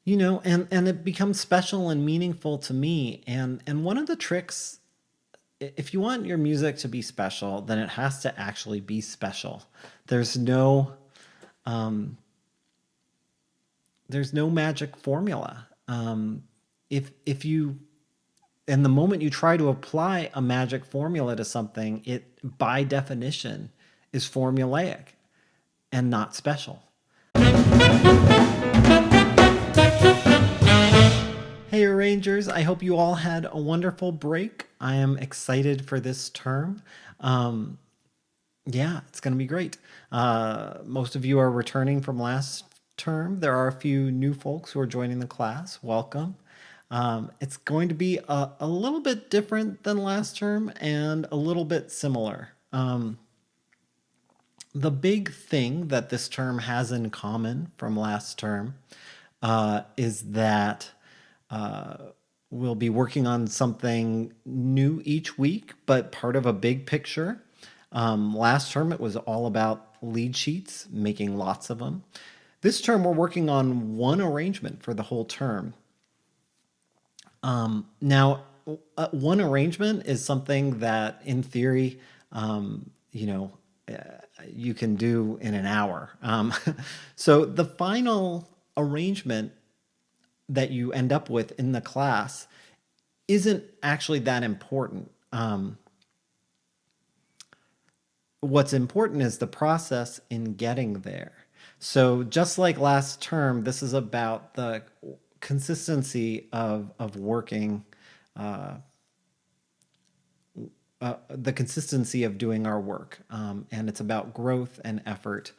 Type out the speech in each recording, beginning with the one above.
And it becomes special and meaningful to me. And one of the tricks, if you want your music to be special, then it has to actually be special. There's no there's no magic formula. If you and the moment you try to apply a magic formula to something, it by definition is formulaic and not special. Hey, Rangers, I hope you all had a wonderful break. I am excited for this term. Um, yeah, it's going to be great. Most of you are returning from last term. There are a few new folks who are joining the class. Welcome. It's going to be a little bit different than last term and a little bit similar. The big thing that this term has in common from last term is that we'll be working on something new each week, but part of a big picture. Last term, it was all about lead sheets, making lots of them. This term, we're working on one arrangement for the whole term. Now, one arrangement is something that, in theory, you know, you can do in an hour. So the final arrangement that you end up with in the class isn't actually that important. What's important is the process in getting there. So just like last term, this is about the consistency of working, the consistency of doing our work. And it's about growth and effort.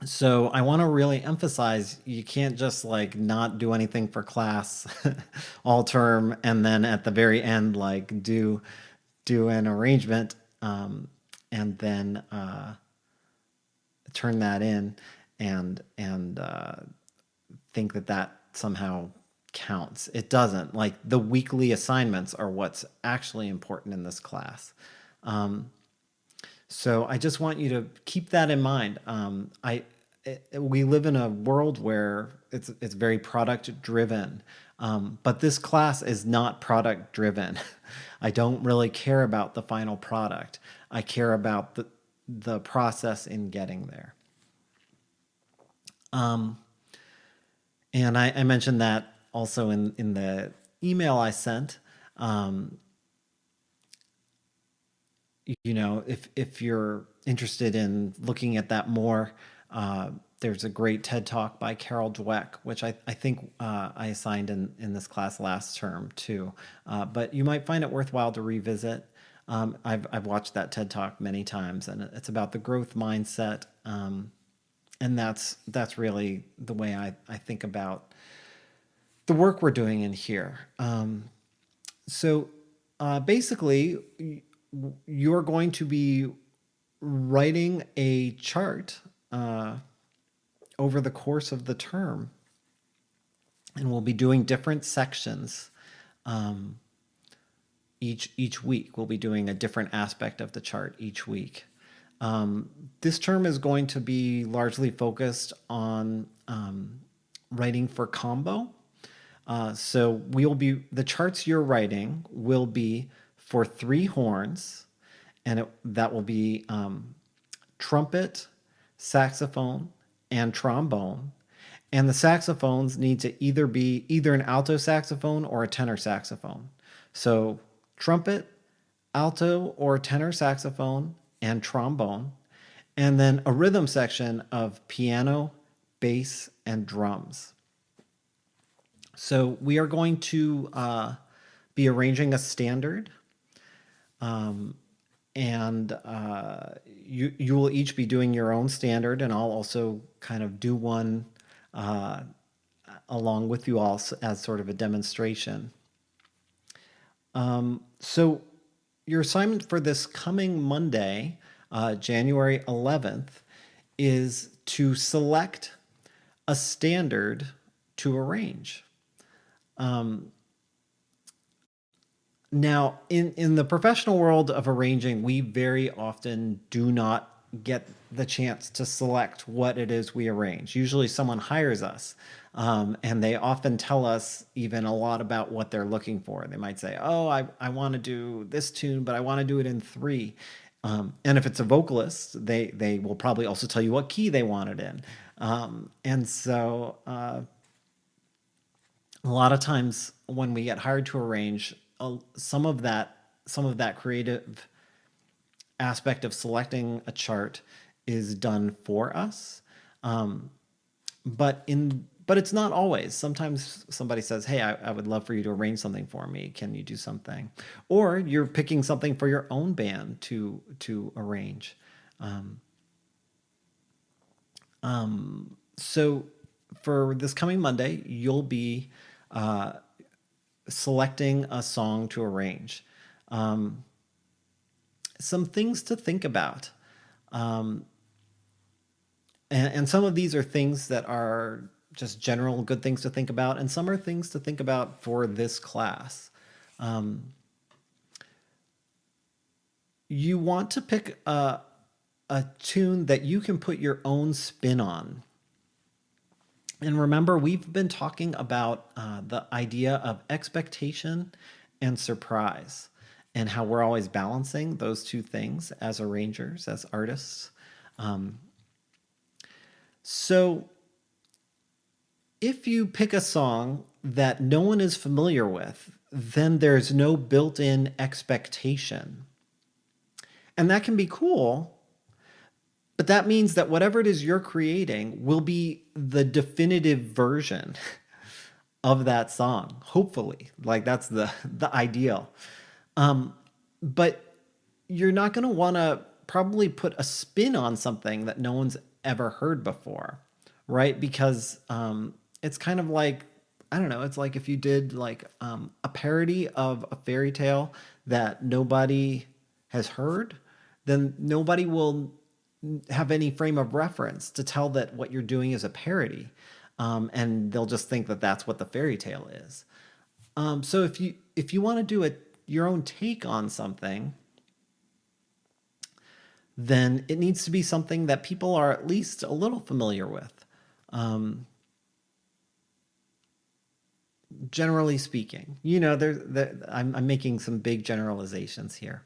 So I want to really emphasize you can't just like not do anything for class all term and then at the very end like do an arrangement and then turn that in and think that that somehow counts. It doesn't. Like the weekly assignments are what's actually important in this class. So I just want you to keep that in mind. We live in a world where it's very product driven, but this class is not product driven. I don't really care about the final product. I care about the process in getting there. And I mentioned that also in the email I sent. If you're interested in looking at that more, there's a great TED Talk by Carol Dweck, which I think I assigned in this class last term too. But you might find it worthwhile to revisit. I've watched that TED Talk many times, and it's about the growth mindset. And that's really the way I think about the work we're doing in here. So basically, you're going to be writing a chart over the course of the term, and we'll be doing different sections each week. We'll be doing a different aspect of the chart each week. This term is going to be largely focused on writing for combo. So the charts you're writing will be for 3 horns, and that will be trumpet, saxophone, and trombone. And the saxophones need to either be either an alto saxophone or a tenor saxophone. So trumpet, alto or tenor saxophone, and trombone. And then a rhythm section of piano, bass, and drums. So we are going to be arranging a standard. And you will each be doing your own standard, and I'll also kind of do one along with you all as sort of a demonstration. So your assignment for this coming Monday, January 11th, is to select a standard to arrange. Now, in the professional world of arranging, we very often do not get the chance to select what it is we arrange. Usually someone hires us, and they often tell us even a lot about what they're looking for. They might say, oh, I want to do this tune, but I want to do it in three. And if it's a vocalist, they will probably also tell you what key they want it in. And so a lot of times when we get hired to arrange, some of that creative aspect of selecting a chart is done for us. But it's not always. Sometimes somebody says, hey, I would love for you to arrange something for me. Can you do something? Or you're picking something for your own band to arrange. So for this coming Monday, you'll be selecting a song to arrange. Some things to think about. And some of these are things that are just general good things to think about, and some are things to think about for this class. You want to pick a tune that you can put your own spin on. And remember, we've been talking about the idea of expectation and surprise, and how we're always balancing those two things as arrangers, as artists. So if you pick a song that no one is familiar with, then there's no built-in expectation. And that can be cool, but that means that whatever it is you're creating will be the definitive version of that song, hopefully. Like that's the ideal. But you're not going to want to probably put a spin on something that no one's ever heard before, right? Because it's kind of like, I don't know, it's like if you did like a parody of a fairy tale that nobody has heard, then nobody will have any frame of reference to tell that what you're doing is a parody. And they'll just think that that's what the fairy tale is. So if you want to do your own take on something, then it needs to be something that people are at least a little familiar with. Generally speaking, you know, I'm making some big generalizations here.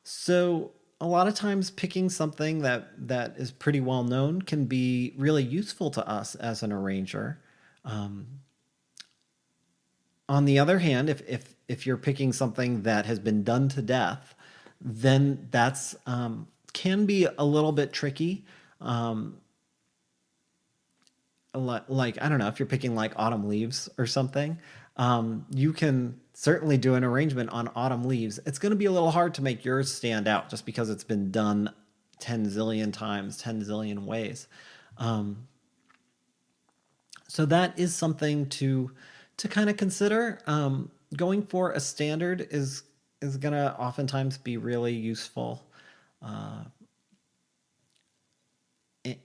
So a lot of times picking something that is pretty well known can be really useful to us as an arranger. On the other hand, if you're picking something that has been done to death, then that's can be a little bit tricky. Like, I don't know, if you're picking like Autumn Leaves or something, you can certainly do an arrangement on Autumn Leaves. It's going to be a little hard to make yours stand out just because it's been done 10 zillion times, 10 zillion ways. So that is something to kind of consider. Going for a standard is going to oftentimes be really useful.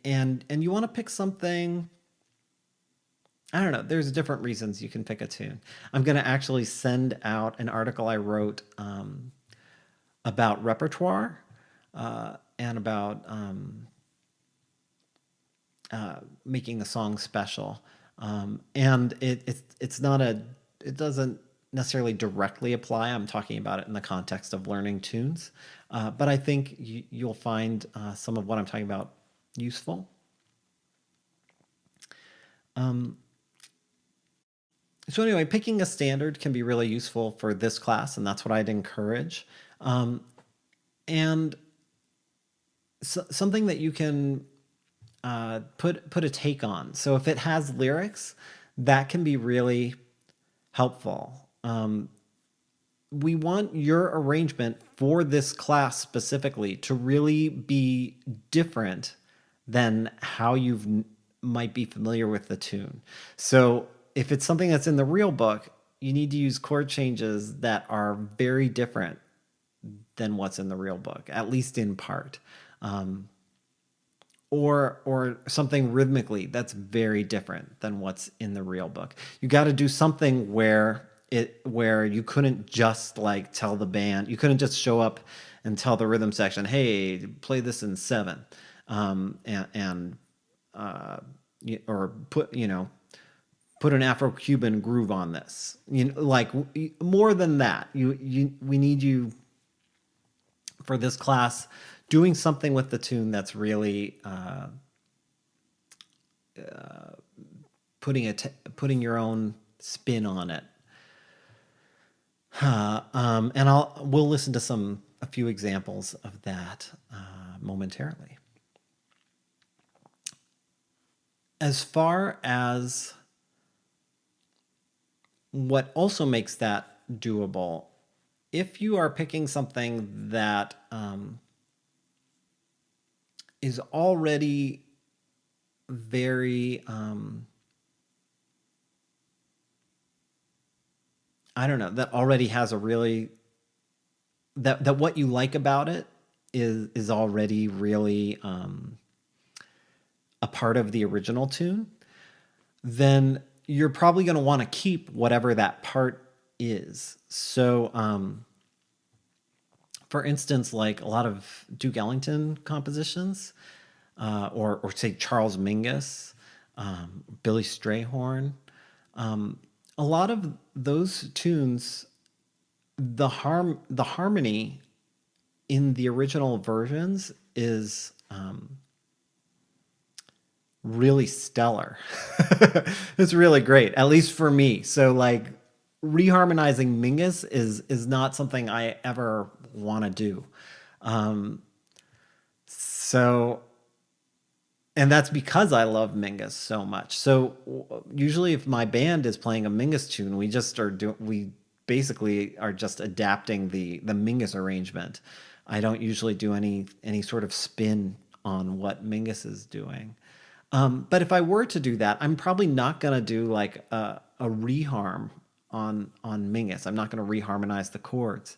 And you want to pick something, I don't know, there's different reasons you can pick a tune. I'm going to actually send out an article I wrote about repertoire and about making a song special. And it's not it doesn't necessarily directly apply. I'm talking about it in the context of learning tunes. But I think you'll find some of what I'm talking about useful. So anyway, picking a standard can be really useful for this class, and that's what I'd encourage. And something that you can put a take on. So if it has lyrics, that can be really helpful. We want your arrangement for this class specifically to really be different than how you might be familiar with the tune. So if it's something that's in the real book, you need to use chord changes that are very different than what's in the real book, at least in part. Or something rhythmically that's very different than what's in the real book. You got to do something where where you couldn't just like tell the band, you couldn't just show up and tell the rhythm section, hey, play this in seven, and or put an Afro-Cuban groove on this. Like more than that. We need you for this class doing something with the tune that's really putting your own spin on it. And we'll listen to a few examples of that momentarily. As far as what also makes that doable, if you are picking something that is already very I don't know, that already has a really that what you like about it is already really a part of the original tune, then you're probably going to want to keep whatever that part is. So, for instance, like a lot of Duke Ellington compositions, or say Charles Mingus, Billy Strayhorn, a lot of those tunes, the harmony in the original versions is really stellar. It's really great, at least for me. So like reharmonizing Mingus is not something I ever want to do. So, and that's because I love Mingus so much. So usually if my band is playing a Mingus tune, we basically are just adapting the Mingus arrangement. I don't usually do any sort of spin on what Mingus is doing. But if I were to do that, I'm probably not going to do like a reharm on Mingus. I'm not going to reharmonize the chords.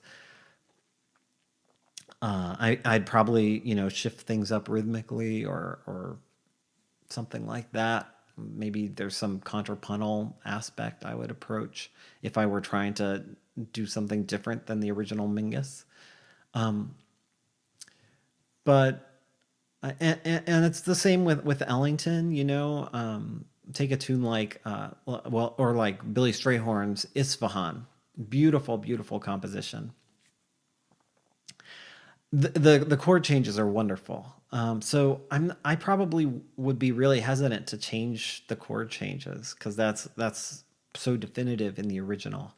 I'd probably shift things up rhythmically or something like that. Maybe there's some contrapuntal aspect I would approach if I were trying to do something different than the original Mingus. But and it's the same with Ellington, take a tune like or like Billy Strayhorn's Isfahan, beautiful, beautiful composition. The chord changes are wonderful. So I probably would be really hesitant to change the chord changes because that's so definitive in the original.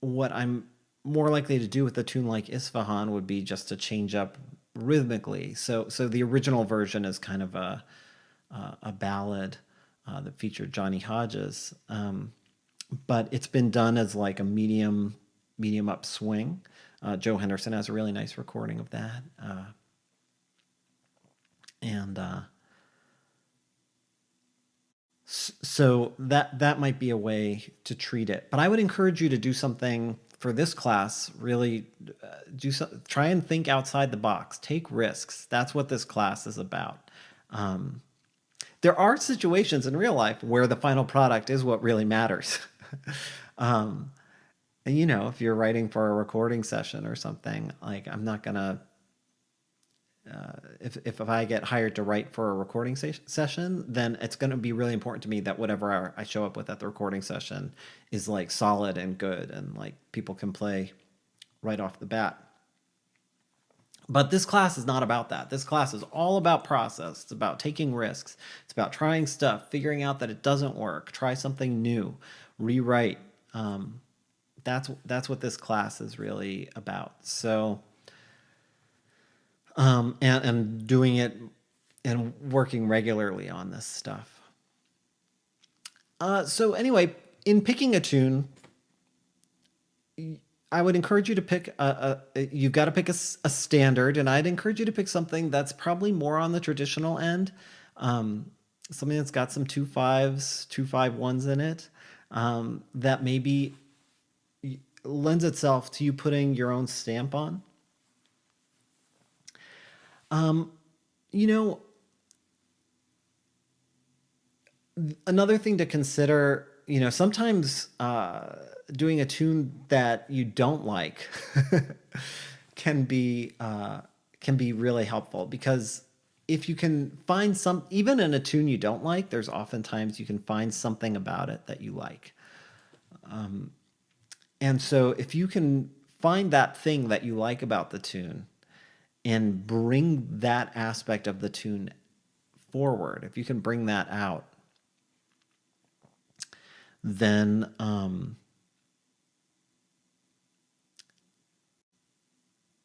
What I'm more likely to do with a tune like Isfahan would be just to change up rhythmically. So the original version is kind of a ballad that featured Johnny Hodges, but it's been done as like a medium up swing. Joe Henderson has a really nice recording of that, and so that might be a way to treat it. But I would encourage you to do something for this class. Really, try and think outside the box. Take risks. That's what this class is about. There are situations in real life where the final product is what really matters. And if you're writing for a recording session or something, like I'm not gonna. If I get hired to write for a recording session, then it's going to be really important to me that whatever I show up with at the recording session is like solid and good and like people can play right off the bat. But this class is not about that. This class is all about process. It's about taking risks. It's about trying stuff, figuring out that it doesn't work, try something new, rewrite. That's what this class is really about. So. And doing it and working regularly on this stuff. So anyway, in picking a tune, I would encourage you to pick you've got to pick a standard, and I'd encourage you to pick something that's probably more on the traditional end, something that's got some 2/5s, 2/5/1s in it, that maybe lends itself to you putting your own stamp on. You know, Another thing to consider, sometimes doing a tune that you don't like can be can be really helpful, because if you can find some, even in a tune you don't like, there's oftentimes you can find something about it that you like. And so if you can find that thing that you like about the tune and bring that aspect of the tune forward, if you can bring that out, then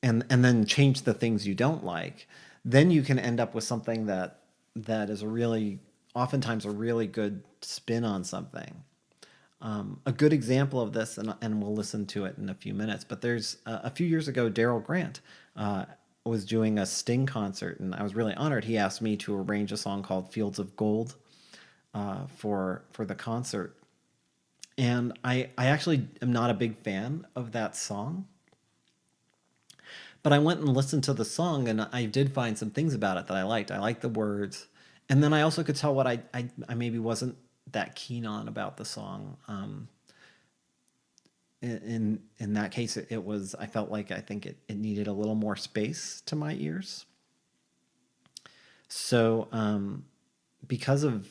and then change the things you don't like, then you can end up with something that is a really, oftentimes a really good spin on something. A good example of this, and we'll listen to it in a few minutes, but there's a few years ago, Daryl Grant was doing a Sting concert, and I was really honored. He asked me to arrange a song called Fields of Gold for the concert. And I actually am not a big fan of that song, but I went and listened to the song, and I did find some things about it that I liked. I liked the words, and then I also could tell what I maybe wasn't that keen on about the song. In that case, it was, I felt like, I think it needed a little more space to my ears. So because of,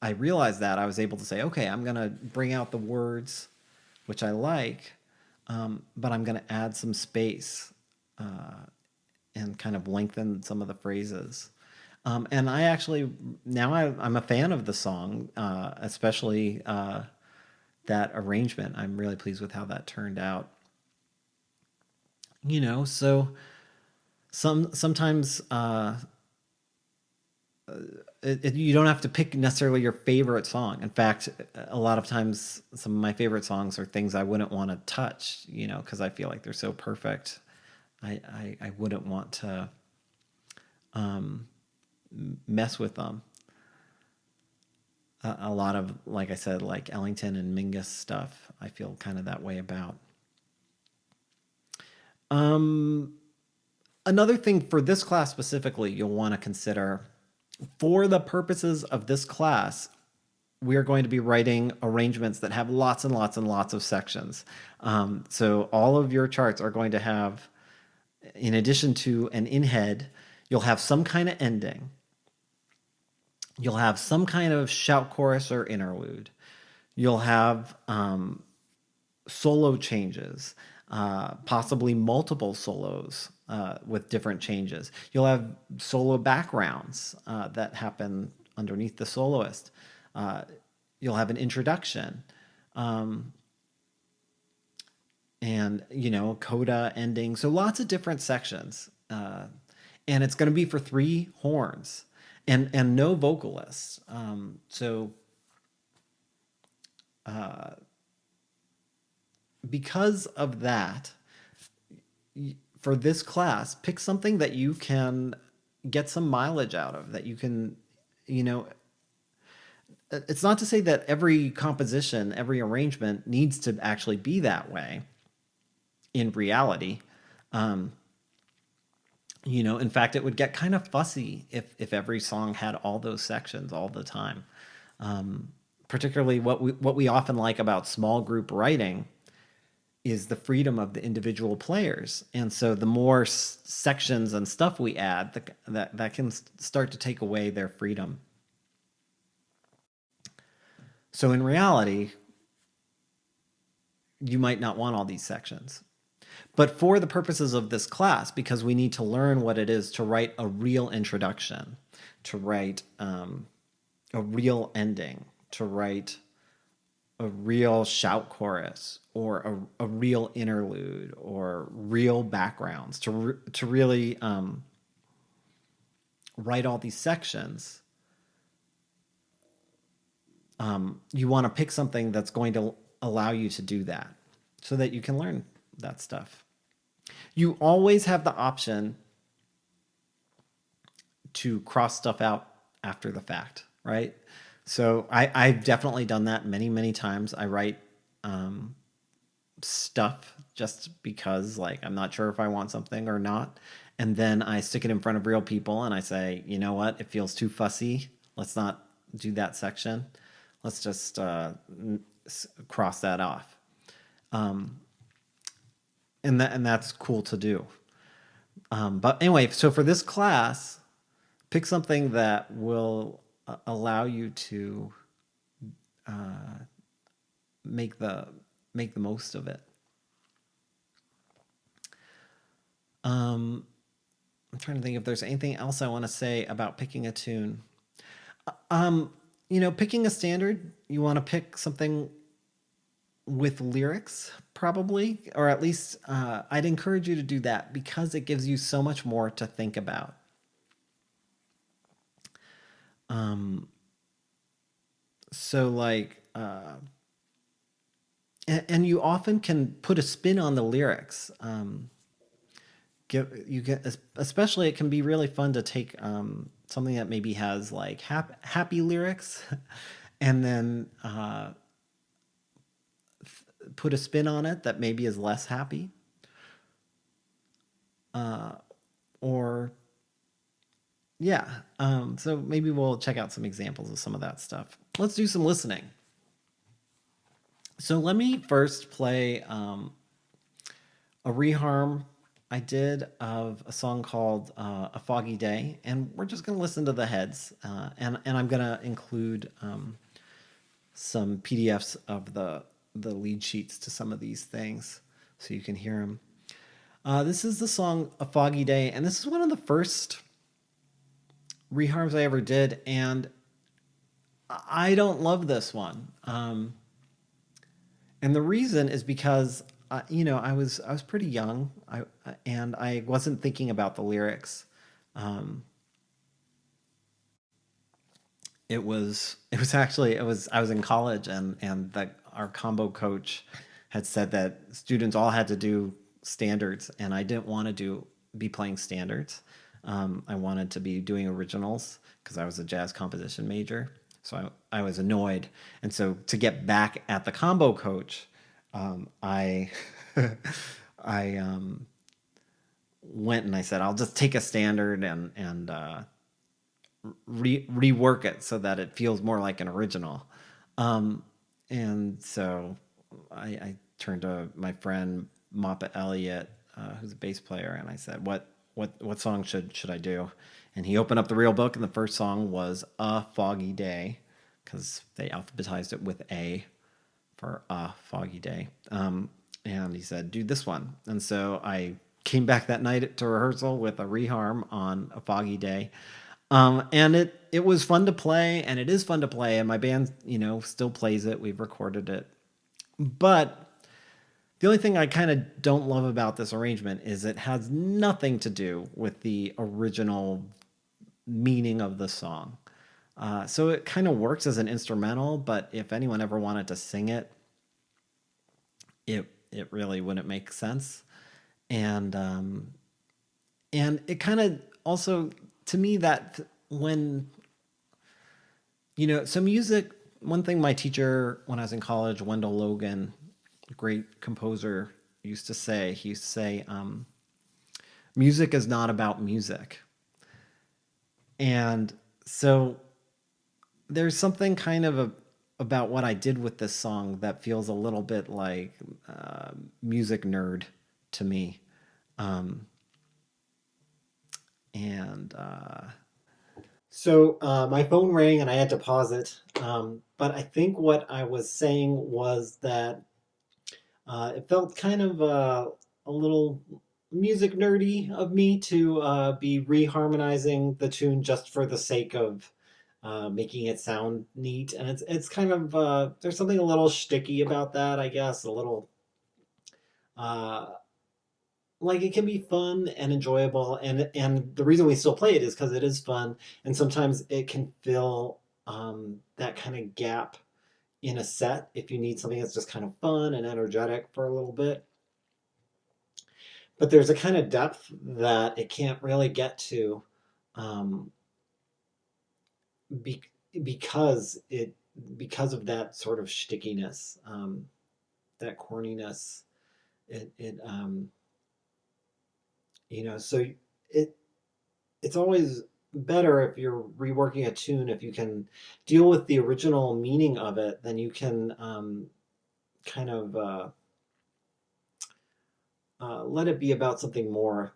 I realized that, I was able to say, okay, I'm gonna bring out the words, which I like, but I'm gonna add some space and kind of lengthen some of the phrases. And I actually, now I'm a fan of the song, especially that arrangement. I'm really pleased with how that turned out. So sometimes you don't have to pick necessarily your favorite song. In fact, a lot of times some of my favorite songs are things I wouldn't want to touch, because I feel like they're so perfect. I wouldn't want to mess with them. A lot of, like I said, like Ellington and Mingus stuff, I feel kind of that way about. Another thing for this class specifically, you'll want to consider, for the purposes of this class, we are going to be writing arrangements that have lots and lots and lots of sections. So all of your charts are going to have, in addition to an in-head, you'll have some kind of ending. You'll have some kind of shout chorus or interlude. You'll have solo changes, possibly multiple solos with different changes. You'll have solo backgrounds that happen underneath the soloist. You'll have an introduction. And, coda ending. So lots of different sections. And it's going to be for 3 horns. And no vocalists. Because of that, for this class, pick something that you can get some mileage out of, that you can, it's not to say that every composition, every arrangement needs to actually be that way in reality. In fact, it would get kind of fussy if every song had all those sections all the time. Particularly what we often like about small group writing is the freedom of the individual players. And so the more sections and stuff we add, that can start to take away their freedom. So in reality, you might not want all these sections. But for the purposes of this class, because we need to learn what it is to write a real introduction, to write a real ending, to write a real shout chorus, or a real interlude, or real backgrounds, to really write all these sections, you want to pick something that's going to allow you to do that, so that you can learn that stuff. You always have the option to cross stuff out after the fact, right? So I've definitely done that many, many times. I write stuff just because, like, I'm not sure if I want something or not. And then I stick it in front of real people and I say, you know what, it feels too fussy. Let's not do that section. Let's just cross that off. And that's cool to do. But anyway, so for this class, pick something that will allow you to make the most of it. I'm trying to think if there's anything else I want to say about picking a tune. Picking a standard, you want to pick something with lyrics, probably, or at least I'd encourage you to do that because it gives you so much more to think about. So like, and you often can put a spin on the lyrics. Especially it can be really fun to take something that maybe has like happy lyrics, and then put a spin on it that maybe is less happy, or yeah. So maybe we'll check out some examples of some of that stuff. Let's do some listening. So let me first play a reharm I did of a song called "A Foggy Day," and we're just going to listen to the heads, and I'm going to include some PDFs of the lead sheets to some of these things so you can hear them. This is the song "A Foggy Day," and this is one of the first reharms I ever did, and I don't love this one. And the reason is because I was pretty young, and I wasn't thinking about the lyrics. I was in college, and our combo coach had said that students all had to do standards, and I didn't want to be playing standards. I wanted to be doing originals because I was a jazz composition major. So I was annoyed. And so to get back at the combo coach, I I went and I said, I'll just take a standard and rework it so that it feels more like an original. And so I turned to my friend Moppet Elliott, who's a bass player, and I said, "What song should I do?" And he opened up the real book, and the first song was "A Foggy Day," because they alphabetized it with A for "A Foggy Day." And he said, "Do this one." And so I came back that night to rehearsal with a reharm on "A Foggy Day." And it was fun to play, and it is fun to play, and my band, still plays it. We've recorded it. But the only thing I kind of don't love about this arrangement is it has nothing to do with the original meaning of the song. So it kind of works as an instrumental, but if anyone ever wanted to sing it, it really wouldn't make sense. And it kind of also, to me, that when so music, one thing my teacher when I was in college, Wendell Logan, great composer, used to say, music is not about music. And so there's something kind of about what I did with this song that feels a little bit like music nerd to me. And So my phone rang and I had to pause it. But I think what I was saying was that it felt kind of a little music nerdy of me to be reharmonizing the tune just for the sake of making it sound neat. And it's kind of there's something a little shticky about that, I guess. A little uh, like it can be fun and enjoyable, and the reason we still play it is because it is fun, and sometimes it can fill that kind of gap in a set if you need something that's just kind of fun and energetic for a little bit. But there's a kind of depth that it can't really get to um, be, because of that sort of stickiness, that corniness. It so it it's always better if you're reworking a tune, if you can deal with the original meaning of it, then you can kind of let it be about something more.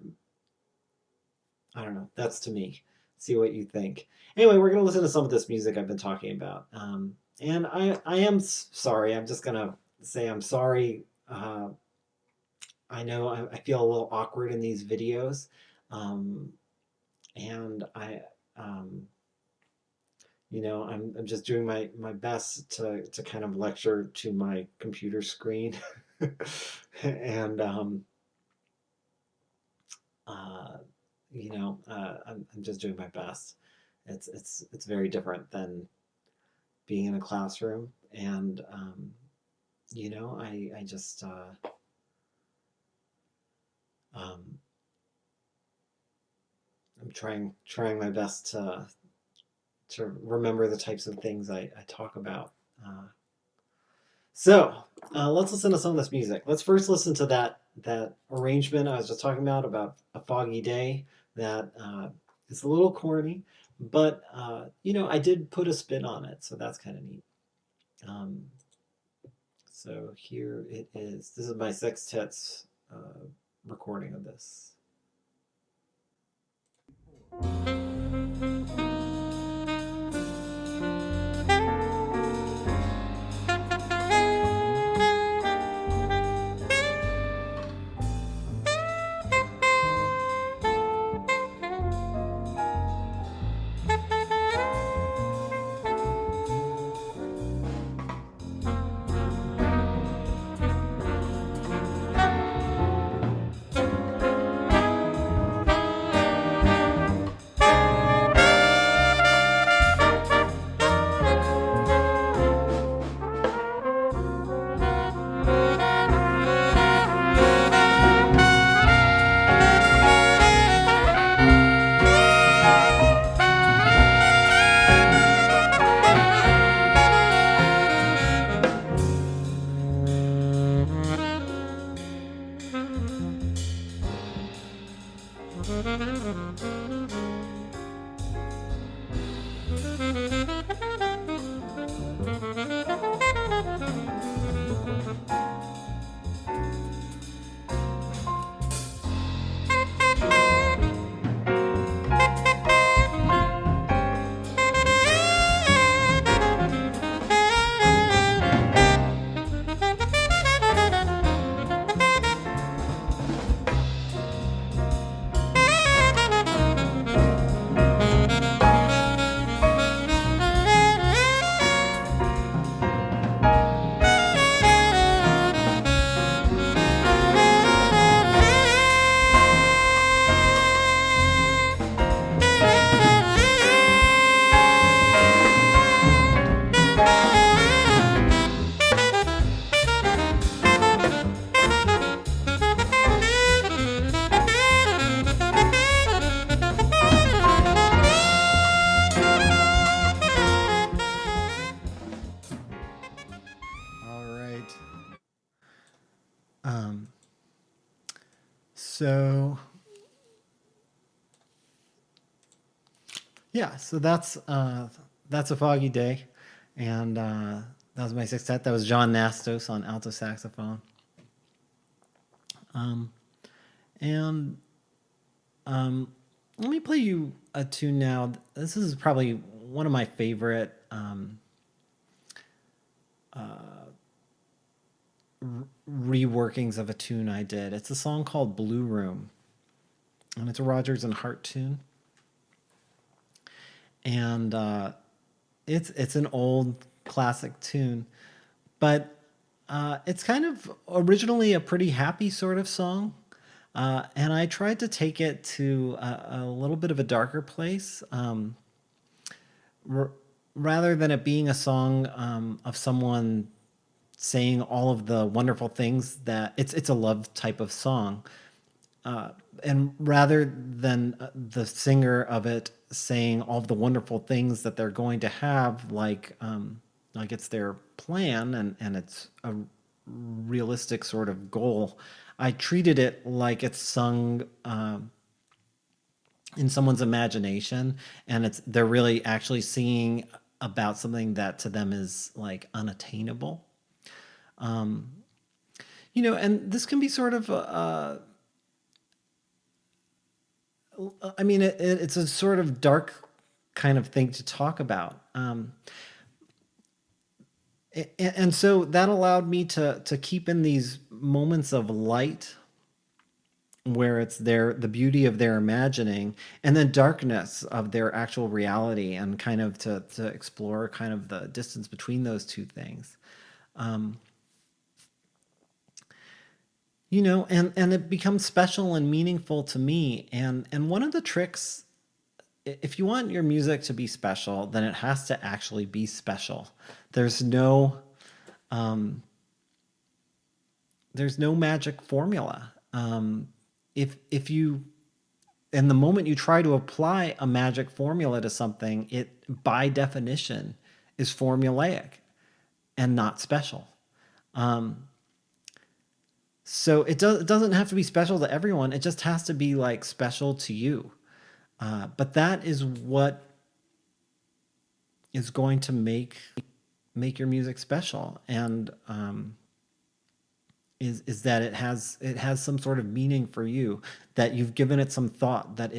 I don't know. That's to me. See what you think. Anyway, we're gonna listen to some of this music I've been talking about. And I am sorry. I'm just gonna say I'm sorry. I know I feel a little awkward in these videos, um, and um, I'm just doing my best to kind of lecture to my computer screen, and uh, I'm just doing my best. It's very different than being in a classroom, and I just um, I'm trying my best to remember the types of things I talk about. So let's listen to some of this music. Let's first listen to that arrangement I was just talking about a foggy day. That is a little corny, but I did put a spin on it, so that's kind of neat. Um, so here it is. This is my sextet's recording of this. All right. Um, so yeah, so that's a foggy day, and that was my sextet. That was John Nastos on alto saxophone, um, and let me play you a tune now. This is probably one of my favorite reworkings of a tune I did. It's a song called Blue Room, and it's a Rodgers and Hart tune. And it's an old classic tune, but it's kind of originally a pretty happy sort of song. And I tried to take it to a little bit of a darker place, rather than it being a song of someone saying all of the wonderful things that it's a love type of song. And rather than the singer of it saying all of the wonderful things that they're going to have, like it's their plan and it's a realistic sort of goal, I treated it like it's sung in someone's imagination, and they're really actually singing about something that to them is like unattainable. And this can be sort of I mean, it's a sort of dark kind of thing to talk about. And so that allowed me to keep in these moments of light where it's the beauty of their imagining, and then darkness of their actual reality, and kind of to explore kind of the distance between those two things. And it becomes special and meaningful to me. And one of the tricks, if you want your music to be special, then it has to actually be special. There's no magic formula. If you, and the moment you try to apply a magic formula to something, it by definition is formulaic and not special. So it doesn't have to be special to everyone. It just has to be like special to you. But that is what is going to make your music special, and is that it has some sort of meaning for you, that you've given it some thought, that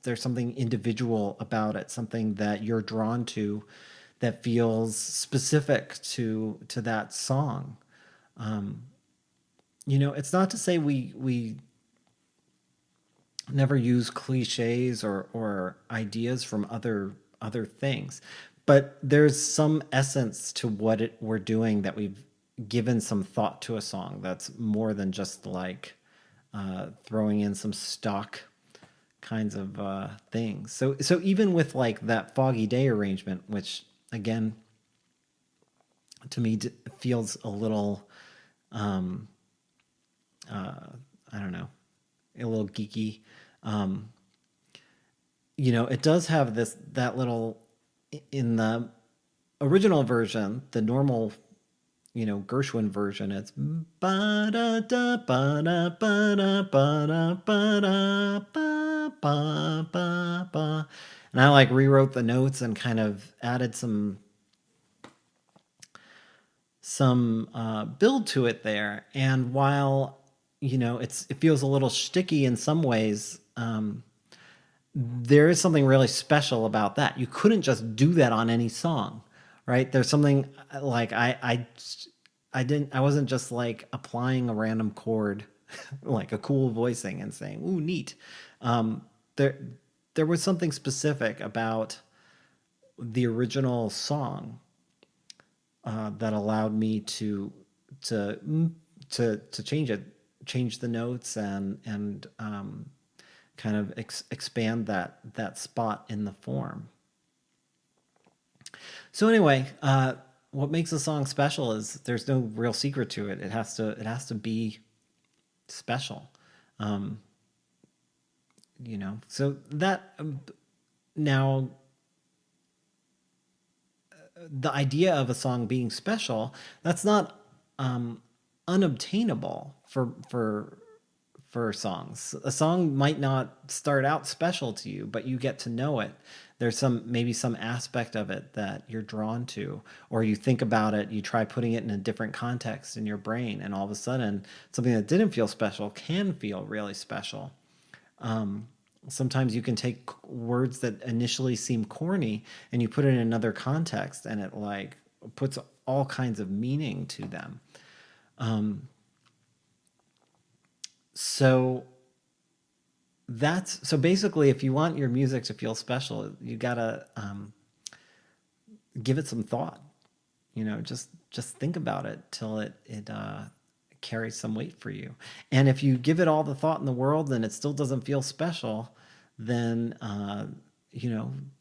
there's something individual about it, something that you're drawn to, that feels specific to that song. It's not to say we never use cliches or ideas from other things, but there's some essence to what we're doing, that we've given some thought to a song that's more than just like throwing in some stock kinds of things. So even with like that Foggy Day arrangement, which again to me feels a little I don't know, a little geeky. It does have that little, in the original version, the normal, Gershwin version, it's ba da da ba da ba da ba da ba da ba ba ba ba, and I like rewrote the notes and kind of added some build to it there. And while it feels a little shticky in some ways, there is something really special about that. You couldn't just do that on any song, right? There's something like I wasn't just like applying a random chord, like a cool voicing and saying, "Ooh, neat." There was something specific about the original song that allowed me to change the notes, and kind of expand that spot in the form. So anyway, what makes a song special is there's no real secret to it. It has to be special. So that now the idea of a song being special, that's not unobtainable for songs. A song might not start out special to you, but you get to know it. There's maybe some aspect of it that you're drawn to, or you think about it, you try putting it in a different context in your brain, and all of a sudden something that didn't feel special can feel really special. Sometimes you can take words that initially seem corny and you put it in another context, and it like puts all kinds of meaning to them. So basically, if you want your music to feel special, you gotta give it some thought. Just think about it till it carries some weight for you. And if you give it all the thought in the world and it still doesn't feel special, then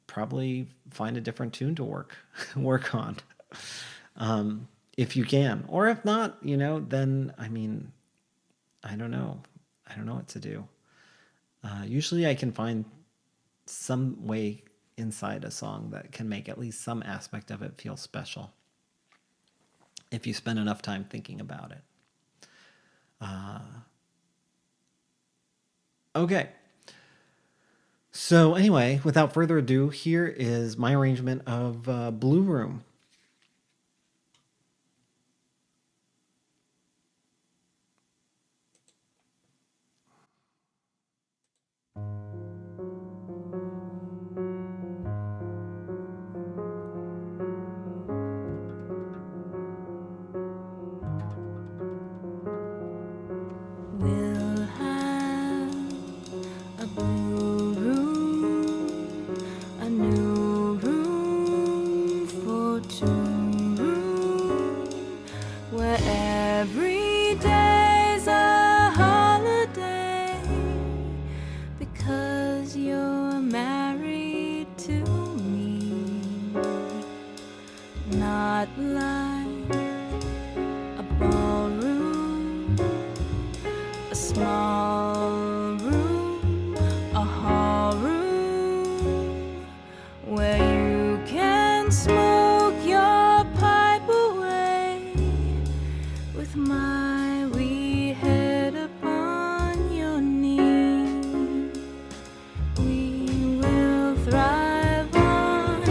probably find a different tune to work on, if you can. Or if not, then I mean, I don't know what to do. Usually I can find some way inside a song that can make at least some aspect of it feel special, if you spend enough time thinking about it. Okay. So anyway, without further ado, here is my arrangement of Blue Room. We'll have a blue room, a new room for two, where every day's a holiday, because you're married to me, not like a ballroom, a small room, a hall room, where you can smoke your pipe away with my wee head upon your knee. We will thrive on,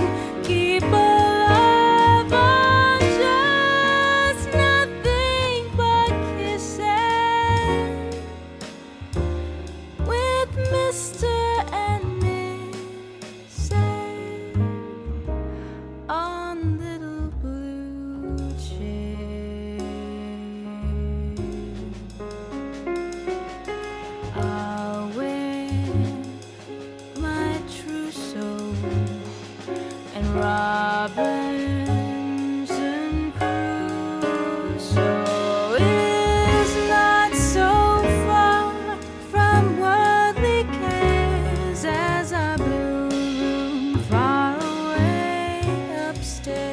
keep alive on just nothing but kisses with Mr. and Mrs. on little blue chairs. I'll wear my trousseau and Robinson Crusoe is not so far from worldly cares as our blue room far away upstairs.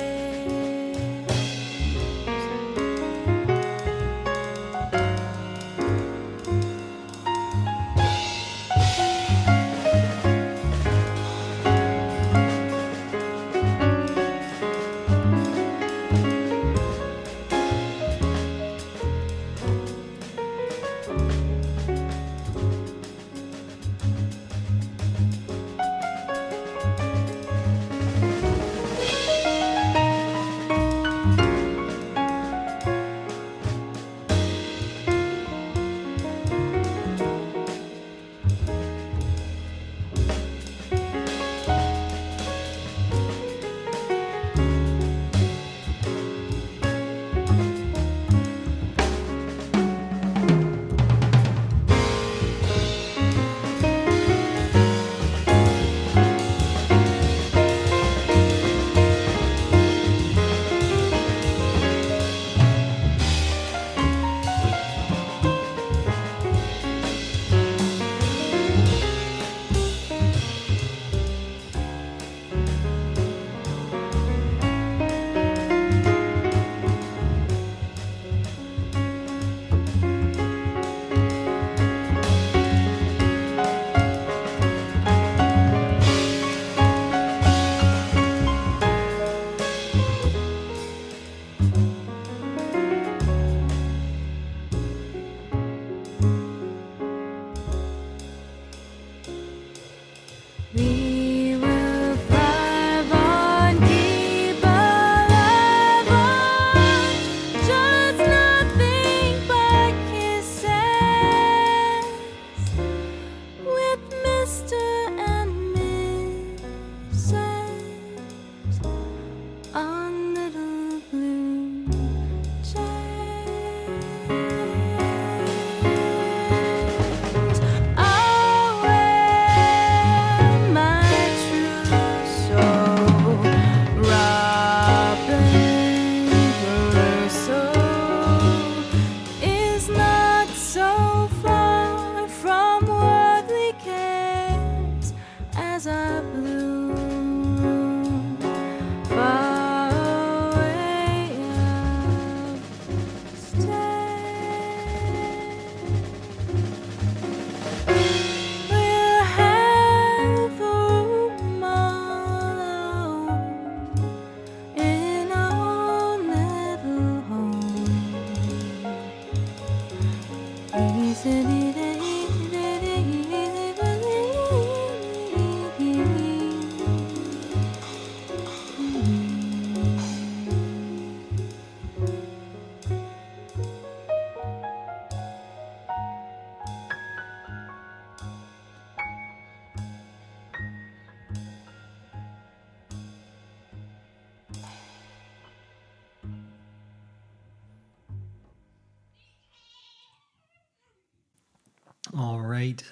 All right.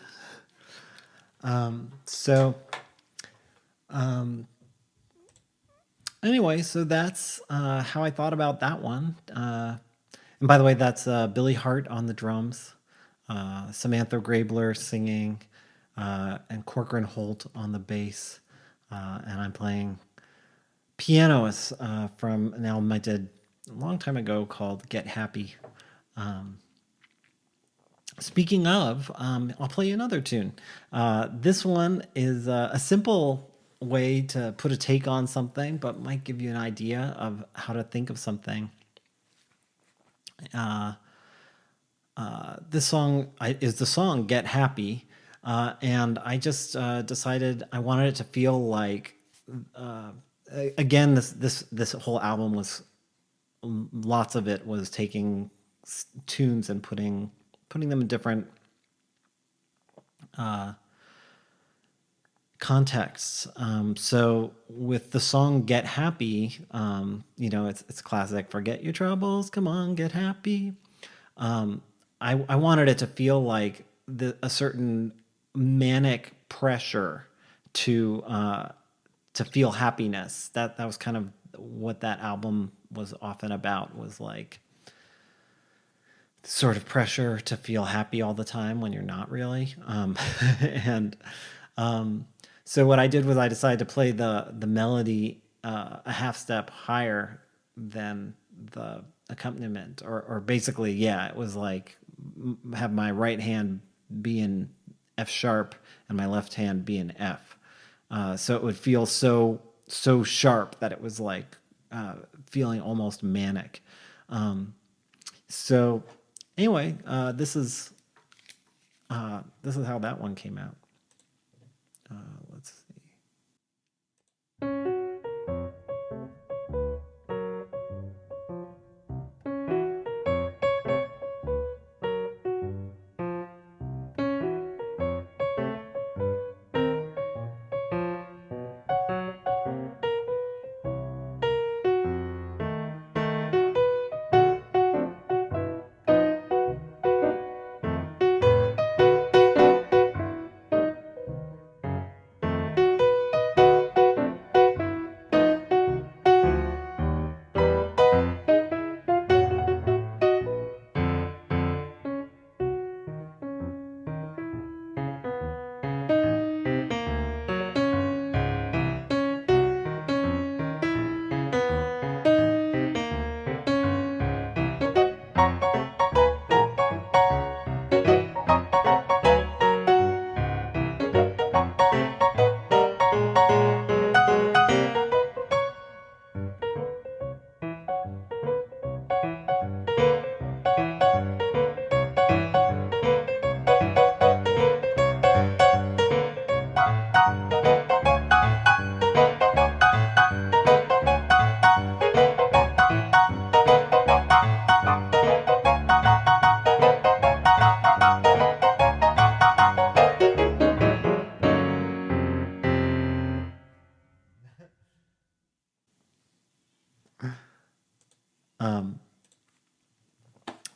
So anyway, so that's how I thought about that one. And by the way, that's Billy Hart on the drums, Samantha Grabler singing, and Corcoran Holt on the bass. And I'm playing piano from an album I did a long time ago called Get Happy. Speaking of, I'll play you another tune. This one is a simple way to put a take on something, but might give you an idea of how to think of something. This song is the song "Get Happy," and I just decided I wanted it to feel like. Again, this whole album was lots of it was taking tunes and putting them in different contexts. So with the song "Get Happy," it's classic. Forget your troubles, come on, get happy. I wanted it to feel like a certain manic pressure to feel happiness. That was kind of what that album was often about, was like sort of pressure to feel happy all the time when you're not really. So what I did was I decided to play the melody a half step higher than the accompaniment, or basically, yeah, it was like have my right hand be in F sharp and my left hand be in F. So it would feel so sharp that it was like feeling almost manic. So anyway, this is how that one came out. Let's see.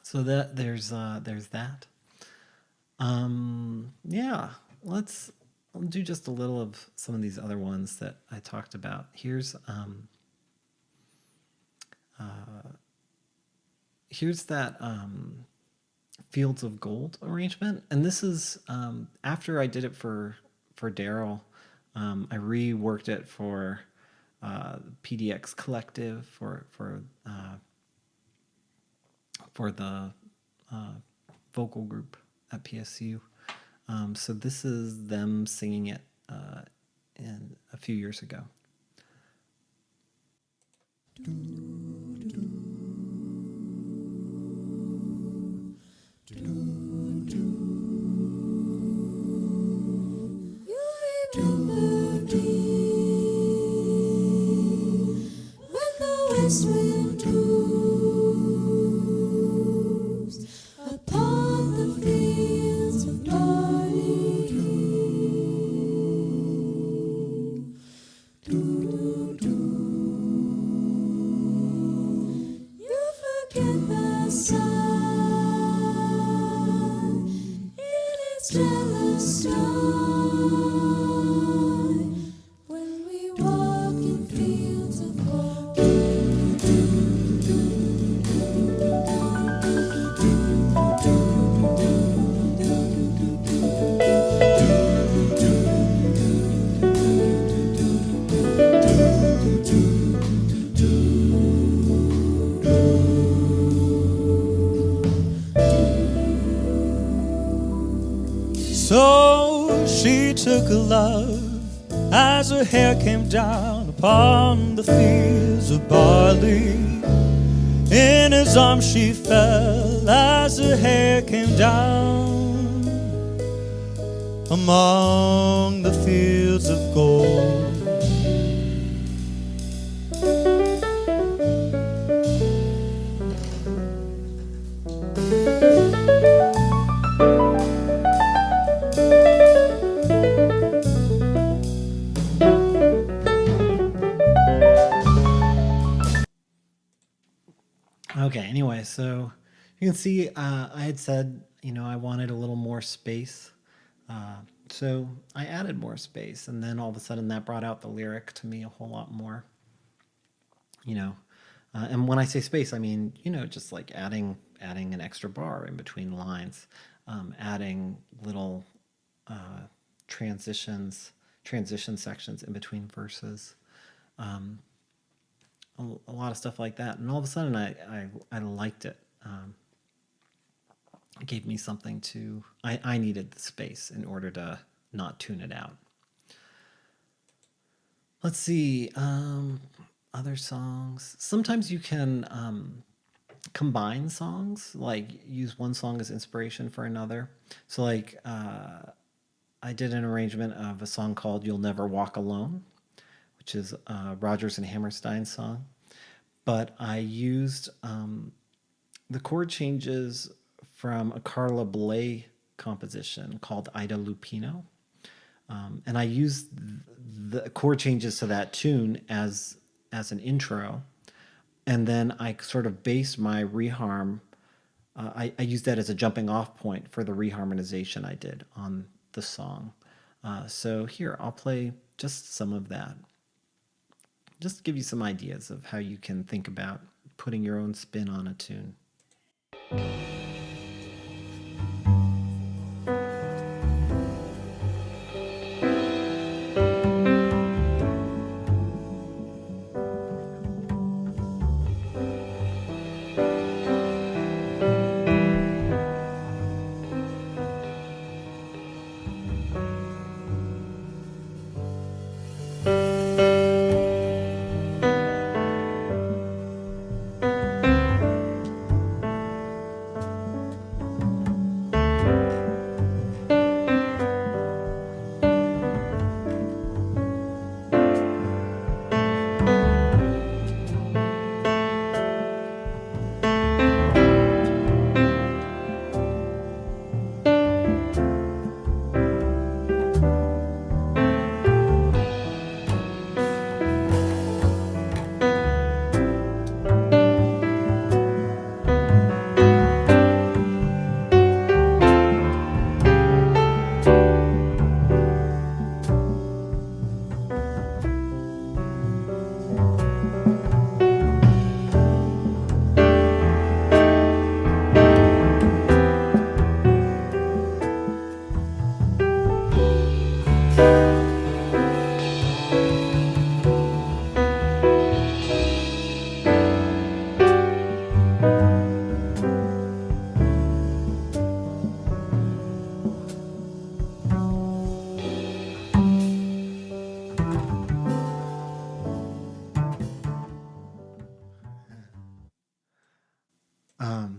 So there's that. Yeah, I'll do just a little of some of these other ones that I talked about. Here's that Fields of Gold arrangement, and this is after I did it for Daryl. I reworked it for PDX Collective for the vocal group at PSU. So this is them singing it in a few years ago. West wind moves upon the fields of dawning. You forget the sun in its jealous star. When we walk in fields of gold. So she took a love as her hair came down upon the fields of barley. In his arms she fell as her hair came down among the fields of gold. Okay, anyway, so you can see I had said, I wanted a little more space. So I added more space, and then all of a sudden that brought out the lyric to me a whole lot more. And when I say space, I mean, just like adding an extra bar in between lines, adding little transition sections in between verses. A lot of stuff like that, and all of a sudden I liked it. It gave me something to. I needed the space in order to not tune it out. Let's see. Other songs. Sometimes you can combine songs, like use one song as inspiration for another. So like I did an arrangement of a song called "You'll Never Walk Alone," which is Rodgers and Hammerstein's song. But I used the chord changes from a Carla Bley composition called Ida Lupino. And I used the chord changes to that tune as an intro. And then I sort of based my reharm. I used that as a jumping off point for the reharmonization I did on the song. So here, I'll play just some of that. Just to give you some ideas of how you can think about putting your own spin on a tune.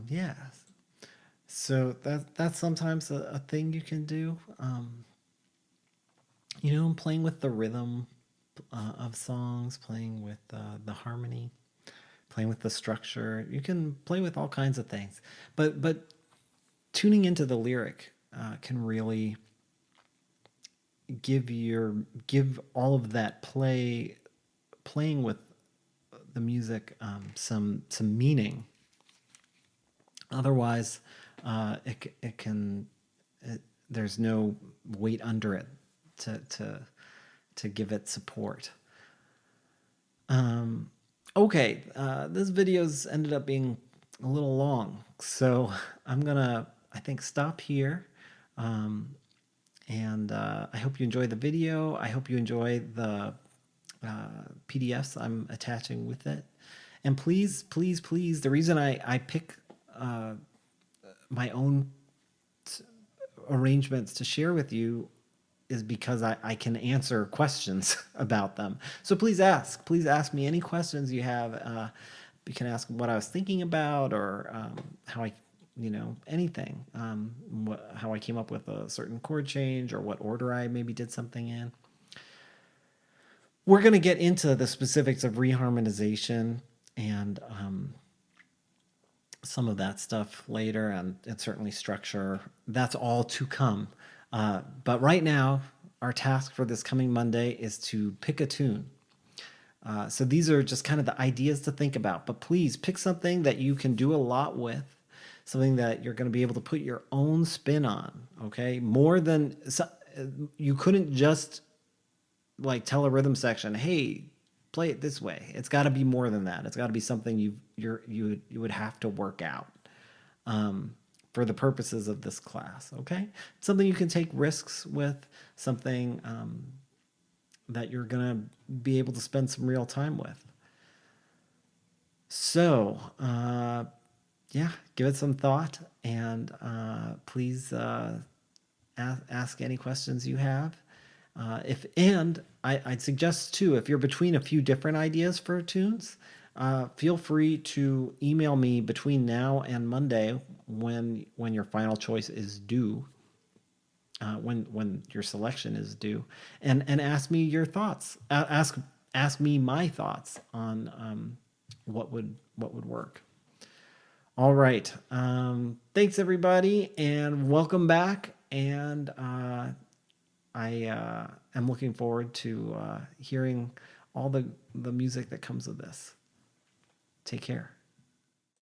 Yeah. So that's sometimes a thing you can do. Playing with the rhythm of songs, playing with the harmony, playing with the structure. You can play with all kinds of things, but tuning into the lyric can really give all of that playing with the music some meaning. Otherwise, there's no weight under it to give it support. Okay, this video's ended up being a little long, so I'm gonna, I think, stop here. And I hope you enjoy the video. I hope you enjoy the PDFs I'm attaching with it. And please, please, please, the reason I pick my own arrangements to share with you is because I can answer questions about them. So please ask me any questions you have. You can ask what I was thinking about, or how I, anything, how I came up with a certain chord change, or what order I maybe did something in. We're going to get into the specifics of reharmonization and some of that stuff later, and certainly structure. That's all to come. But right now, our task for this coming Monday is to pick a tune. So these are just kind of the ideas to think about. But please pick something that you can do a lot with, something that you're going to be able to put your own spin on. Okay, more than you couldn't just like tell a rhythm section, hey, play it this way. It's got to be more than that. It's got to be something you would have to work out for the purposes of this class. Okay, something you can take risks with, something that you're gonna be able to spend some real time with. So yeah, give it some thought, and please ask any questions you have. I'd suggest too, if you're between a few different ideas for tunes, feel free to email me between now and Monday when your final choice is due, when your selection is due, and ask me your thoughts. Ask me my thoughts on what would work. All right. Thanks everybody, and welcome back. And I am looking forward to hearing all the music that comes with this. Take care.